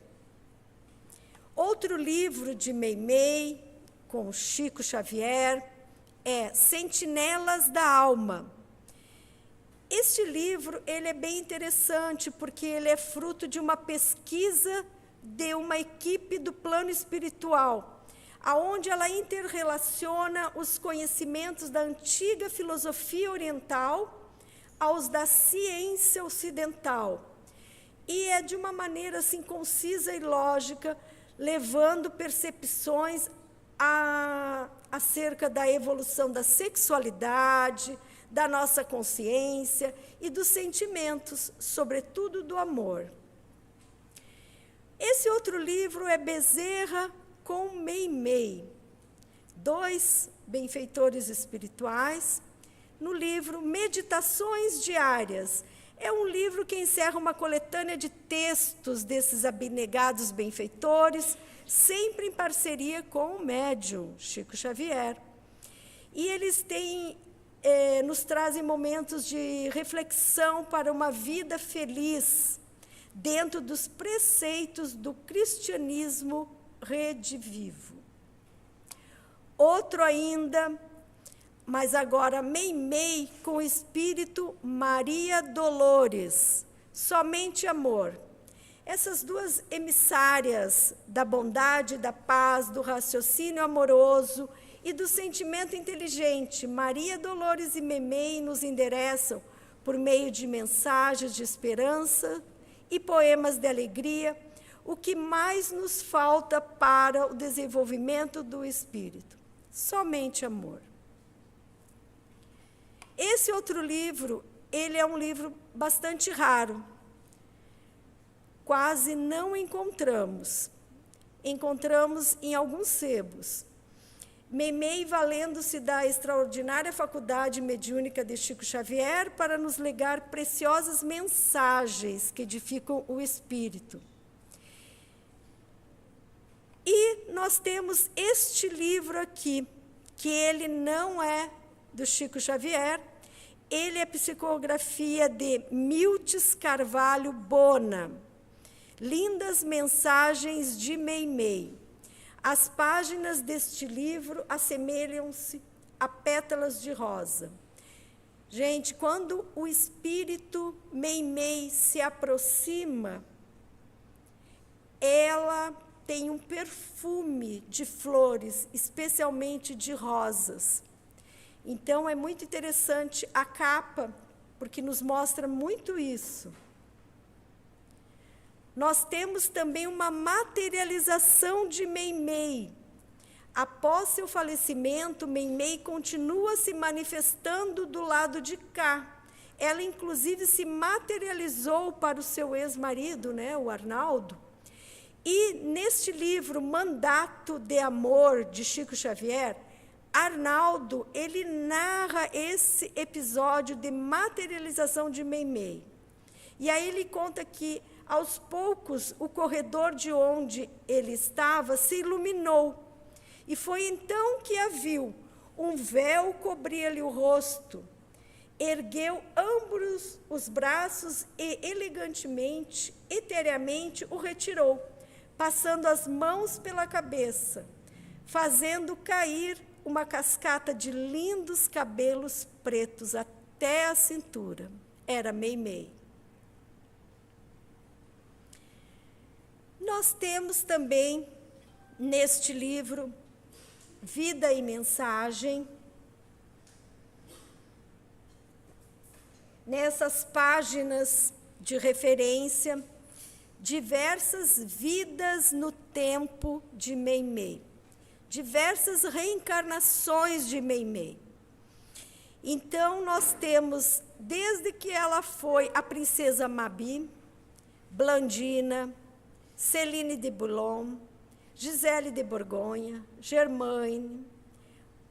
Outro livro de Meimei, com Chico Xavier, é Sentinelas da Alma. Este livro ele é bem interessante, porque ele é fruto de uma pesquisa de uma equipe do plano espiritual, aonde ela interrelaciona os conhecimentos da antiga filosofia oriental aos da ciência ocidental. E é de uma maneira assim concisa e lógica, levando percepções acerca da evolução da sexualidade, da nossa consciência e dos sentimentos, sobretudo do amor. Esse outro livro é Bezerra com Meimei, 2 benfeitores espirituais, no livro Meditações Diárias. É um livro que encerra uma coletânea de textos desses abnegados benfeitores, sempre em parceria com o médium Chico Xavier. E eles nos trazem momentos de reflexão para uma vida feliz, dentro dos preceitos do cristianismo redivivo. Outro ainda, mas agora Meimei com o espírito Maria Dolores, Somente Amor. Essas 2 emissárias da bondade, da paz, do raciocínio amoroso e do sentimento inteligente, Maria Dolores e Meimei nos endereçam por meio de mensagens de esperança e poemas de alegria, o que mais nos falta para o desenvolvimento do espírito? Somente amor. Esse outro livro, ele é um livro bastante raro. Quase não encontramos. Encontramos em alguns sebos. Meimei, valendo-se da extraordinária faculdade mediúnica de Chico Xavier para nos legar preciosas mensagens que edificam o espírito. E nós temos este livro aqui, que ele não é do Chico Xavier, ele é psicografia de Miltes Carvalho Bona, Lindas Mensagens de Meimei. As páginas deste livro assemelham-se a pétalas de rosa. Gente, quando o espírito Meimei se aproxima, ela tem um perfume de flores, especialmente de rosas. Então, é muito interessante a capa, porque nos mostra muito isso. Nós temos também uma materialização de Meimei. Após seu falecimento, Meimei continua se manifestando do lado de cá. Ela, inclusive, se materializou para o seu ex-marido, né, o Arnaldo. E, neste livro, Mandato de Amor, de Chico Xavier, Arnaldo, ele narra esse episódio de materialização de Meimei. E aí ele conta que, aos poucos, o corredor de onde ele estava se iluminou. E foi então que a viu. Um véu cobria-lhe o rosto. Ergueu ambos os braços e, elegantemente, etereamente, o retirou, passando as mãos pela cabeça, fazendo cair uma cascata de lindos cabelos pretos até a cintura. Era Meimei. Nós temos também, neste livro, Vida e Mensagem. Nessas páginas de referência, diversas vidas no tempo de Meimei, diversas reencarnações de Meimei. Então, nós temos, desde que ela foi a princesa Mabi, Blandina, Celine de Boulogne, Gisele de Borgonha, Germaine,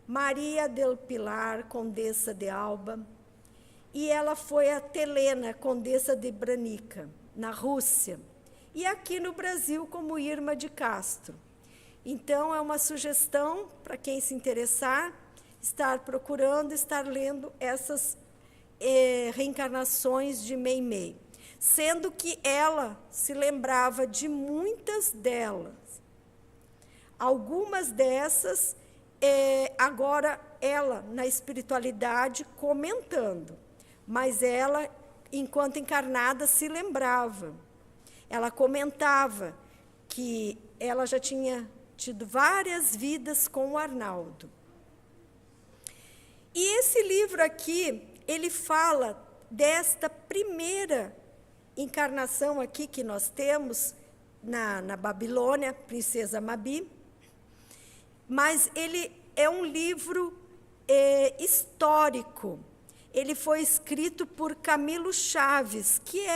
Maria del Pilar, condessa de Alba, e ela foi a Telena, condessa de Branica, na Rússia, e aqui no Brasil como Irma de Castro. Então, é uma sugestão para quem se interessar, estar procurando, estar lendo essas reencarnações de Meimei, sendo que ela se lembrava de muitas delas. Algumas dessas, agora ela, na espiritualidade, comentando, mas ela, enquanto encarnada, se lembrava. Ela comentava que ela já tinha tido várias vidas com o Arnaldo. E esse livro aqui, ele fala desta primeira encarnação aqui que nós temos na Babilônia, Princesa Mabi, mas ele é um livro histórico. Ele foi escrito por Camilo Chaves, que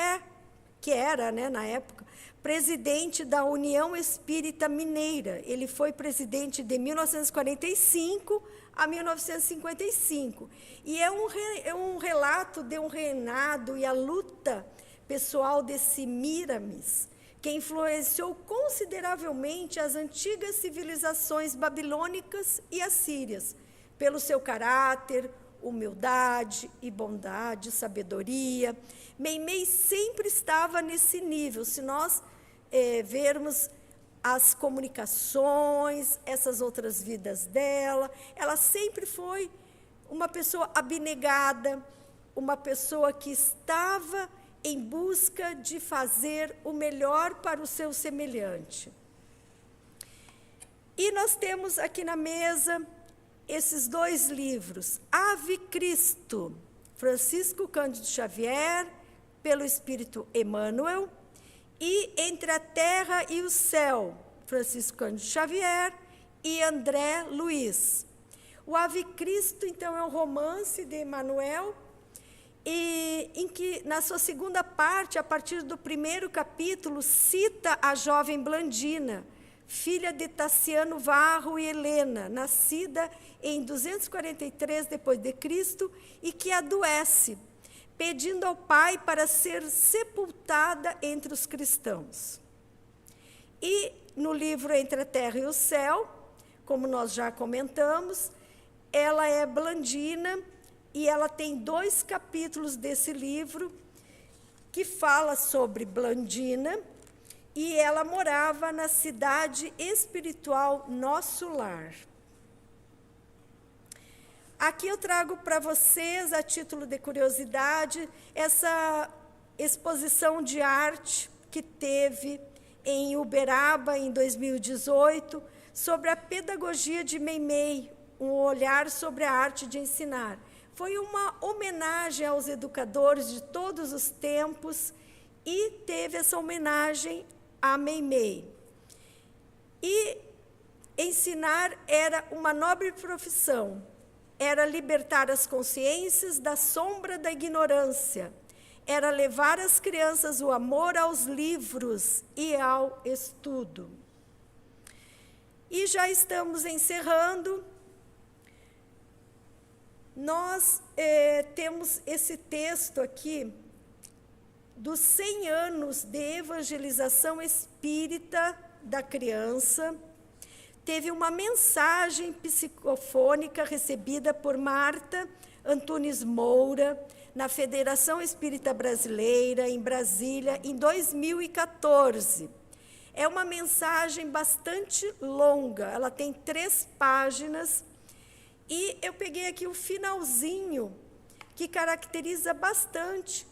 era, né, na época, presidente da União Espírita Mineira. Ele foi presidente de 1945 a 1955. E é um relato de um reinado e a luta pessoal de Semíramis, que influenciou consideravelmente as antigas civilizações babilônicas e assírias, pelo seu caráter, humildade e bondade, sabedoria. Meimei sempre estava nesse nível. Se nós vermos as comunicações, essas outras vidas dela, ela sempre foi uma pessoa abnegada, uma pessoa que estava em busca de fazer o melhor para o seu semelhante. E nós temos aqui na mesa esses dois livros. Ave Cristo, Francisco Cândido Xavier, pelo Espírito Emmanuel, e Entre a Terra e o Céu, Francisco Cândido Xavier e André Luiz. O Ave Cristo, então, é um romance de Emmanuel, e em que, na sua segunda parte, a partir do primeiro capítulo, cita a jovem Blandina, filha de Tassiano Varro e Helena, nascida em 243 d.C., e que adoece, pedindo ao pai para ser sepultada entre os cristãos. E no livro Entre a Terra e o Céu, como nós já comentamos, ela é Blandina, e ela tem 2 capítulos desse livro que fala sobre Blandina, e ela morava na cidade espiritual Nosso Lar. Aqui eu trago para vocês, a título de curiosidade, essa exposição de arte que teve em Uberaba, em 2018, sobre a pedagogia de Meimei, um olhar sobre a arte de ensinar. Foi uma homenagem aos educadores de todos os tempos e teve essa homenagem a Meimei. E ensinar era uma nobre profissão, era libertar as consciências da sombra da ignorância, era levar às crianças o amor aos livros e ao estudo. E já estamos encerrando. Nós temos esse texto aqui dos 100 anos de evangelização espírita da criança. Teve uma mensagem psicofônica recebida por Marta Antunes Moura, na Federação Espírita Brasileira, em Brasília, em 2014. É uma mensagem bastante longa, ela tem 3 páginas, e eu peguei aqui o finalzinho, que caracteriza bastante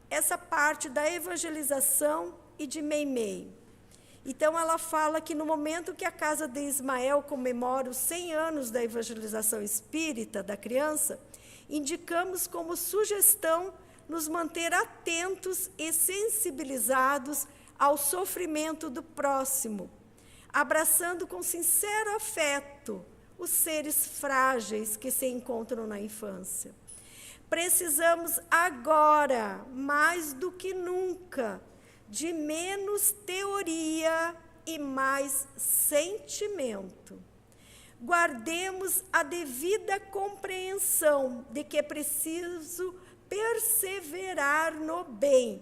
essa parte da evangelização e de Meimei. Então, ela fala que no momento que a Casa de Ismael comemora os 100 anos da evangelização espírita da criança, indicamos como sugestão nos manter atentos e sensibilizados ao sofrimento do próximo, abraçando com sincero afeto os seres frágeis que se encontram na infância. Precisamos agora, mais do que nunca, de menos teoria e mais sentimento. Guardemos a devida compreensão de que é preciso perseverar no bem,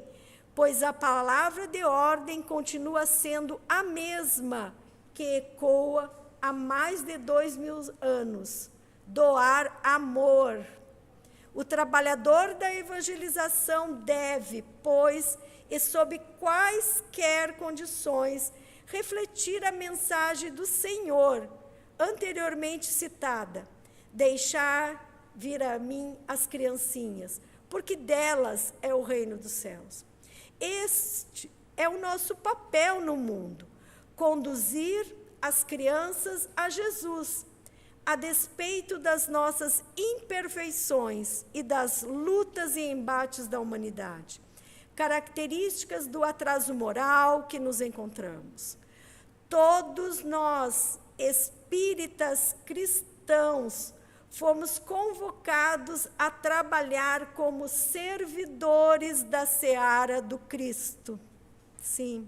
pois a palavra de ordem continua sendo a mesma que ecoa há mais de 2000 anos: doar amor. O trabalhador da evangelização deve, pois, e sob quaisquer condições, refletir a mensagem do Senhor, anteriormente citada: deixar vir a mim as criancinhas, porque delas é o reino dos céus. Este é o nosso papel no mundo: conduzir as crianças a Jesus, a despeito das nossas imperfeições e das lutas e embates da humanidade, características do atraso moral que nos encontramos. Todos nós, espíritas cristãos, fomos convocados a trabalhar como servidores da seara do Cristo. Sim.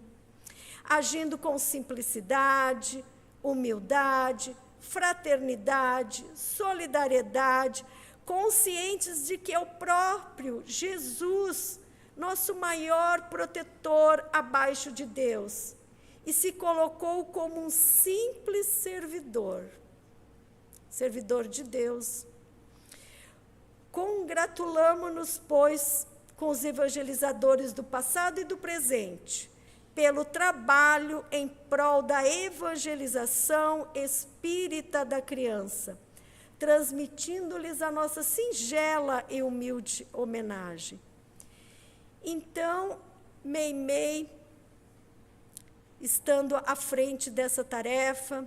Agindo com simplicidade, humildade, fraternidade, solidariedade, conscientes de que é o próprio Jesus, nosso maior protetor abaixo de Deus, e se colocou como um simples servidor de Deus. Congratulamo-nos, pois, com os evangelizadores do passado e do presente, pelo trabalho em prol da evangelização espírita da criança, transmitindo-lhes a nossa singela e humilde homenagem. Então, Meimei, estando à frente dessa tarefa,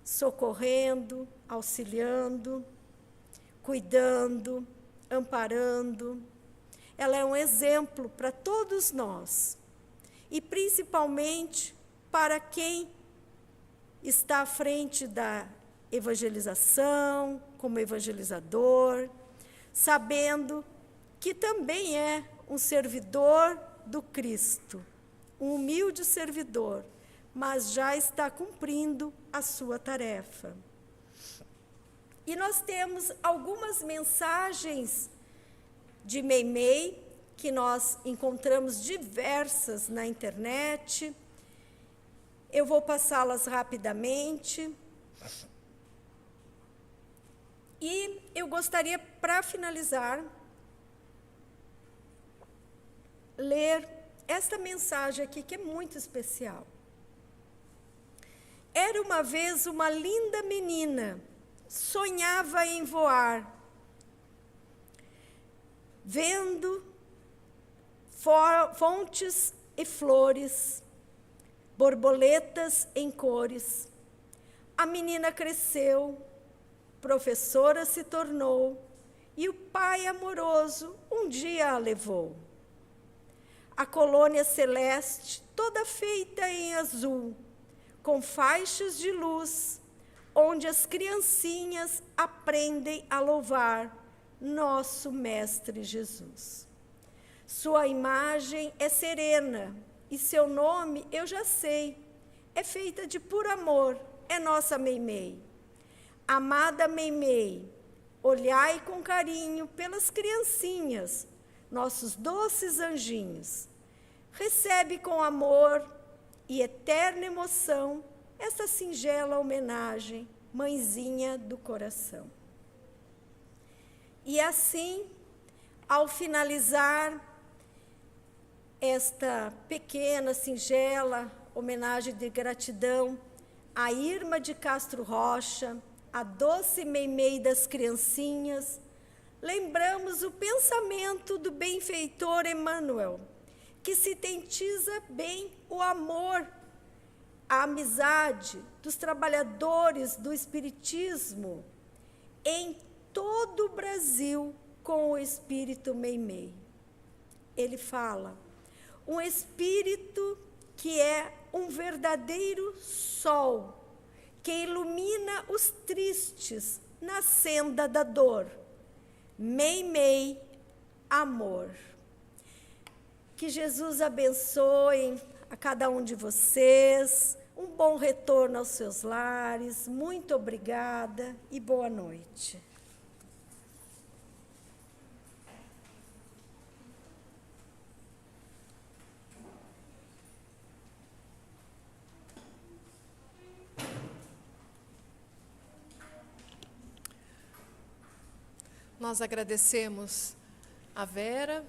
socorrendo, auxiliando, cuidando, amparando. Ela é um exemplo para todos nós, e principalmente para quem está à frente da evangelização, como evangelizador, sabendo que também é um servidor do Cristo, um humilde servidor, mas já está cumprindo a sua tarefa. E nós temos algumas mensagens de Meimei, que nós encontramos diversas na internet. Eu vou passá-las rapidamente. E eu gostaria, para finalizar, ler esta mensagem aqui, que é muito especial. Era uma vez uma linda menina, sonhava em voar, vendo fontes e flores, borboletas em cores. A menina cresceu, professora se tornou, e o pai amoroso um dia a levou. A colônia celeste, toda feita em azul, com faixas de luz, onde as criancinhas aprendem a louvar nosso Mestre Jesus. Sua imagem é serena, e seu nome eu já sei, é feita de puro amor, é nossa Meimei. Amada Meimei, olhai com carinho pelas criancinhas, nossos doces anjinhos. Recebe com amor e eterna emoção esta singela homenagem, mãezinha do coração. E assim, ao finalizar esta pequena, singela homenagem de gratidão a Irma de Castro Rocha, a doce Meimei das criancinhas, lembramos o pensamento do benfeitor Emmanuel, que sintetiza bem o amor, a amizade dos trabalhadores do Espiritismo em todo o Brasil com o espírito Meimei. Ele fala, um espírito que é um verdadeiro sol, que ilumina os tristes na senda da dor. Meimei, amor. Que Jesus abençoe a cada um de vocês, um bom retorno aos seus lares, muito obrigada e boa noite. Nós agradecemos a Vera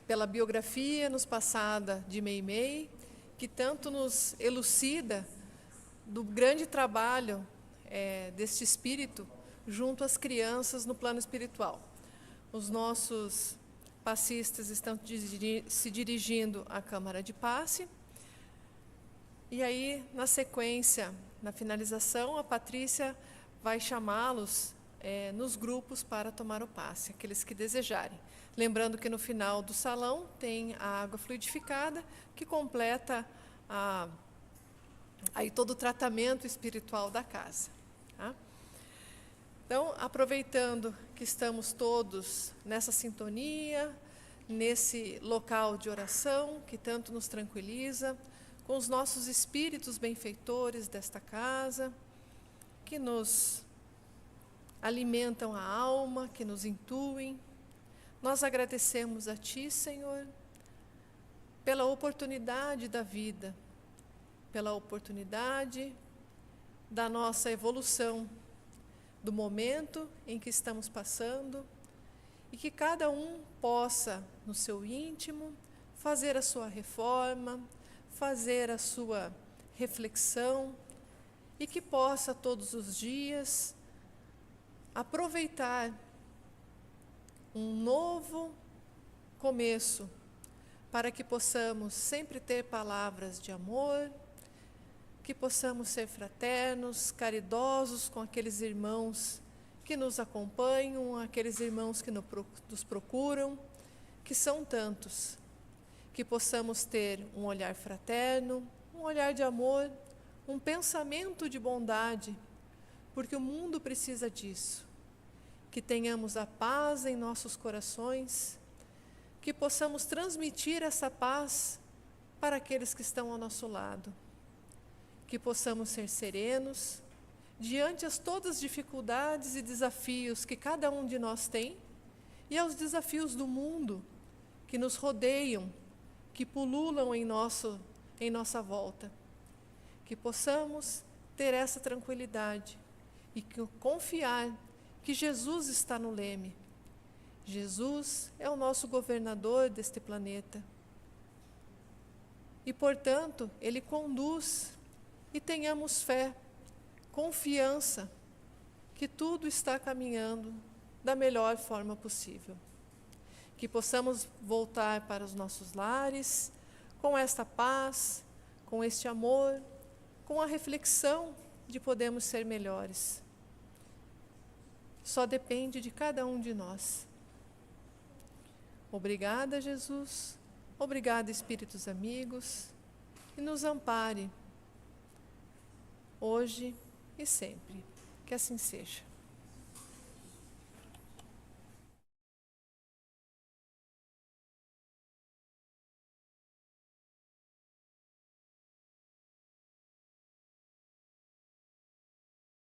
pela biografia nos passada de Meimei, que tanto nos elucida do grande trabalho deste espírito junto às crianças no plano espiritual. Os nossos passistas estão se dirigindo à Câmara de Passe, e aí, na sequência, na finalização, a Patrícia vai chamá-los nos grupos para tomar o passe, aqueles que desejarem. Lembrando que no final do salão tem a água fluidificada, que completa aí todo o tratamento espiritual da casa. Tá? Então, aproveitando que estamos todos nessa sintonia, nesse local de oração que tanto nos tranquiliza, com os nossos espíritos benfeitores desta casa, que nos alimentam a alma, que nos intuem. Nós agradecemos a Ti, Senhor, pela oportunidade da vida, pela oportunidade da nossa evolução, do momento em que estamos passando, e que cada um possa, no seu íntimo, fazer a sua reforma, fazer a sua reflexão, e que possa todos os dias aproveitar um novo começo, para que possamos sempre ter palavras de amor, que possamos ser fraternos, caridosos com aqueles irmãos que nos acompanham, aqueles irmãos que nos procuram, que são tantos, que possamos ter um olhar fraterno, um olhar de amor, um pensamento de bondade, porque o mundo precisa disso. Que tenhamos a paz em nossos corações, que possamos transmitir essa paz para aqueles que estão ao nosso lado. Que possamos ser serenos diante de todas as dificuldades e desafios que cada um de nós tem e aos desafios do mundo que nos rodeiam, que pululam em nossa volta. Que possamos ter essa tranquilidade e confiar que Jesus está no leme. Jesus é o nosso governador deste planeta. E, portanto, Ele conduz, e tenhamos fé, confiança, que tudo está caminhando da melhor forma possível. Que possamos voltar para os nossos lares com esta paz, com este amor, com a reflexão de podermos ser melhores. Só depende de cada um de nós. Obrigada, Jesus. Obrigada, Espíritos amigos. E nos ampare, hoje e sempre. Que assim seja.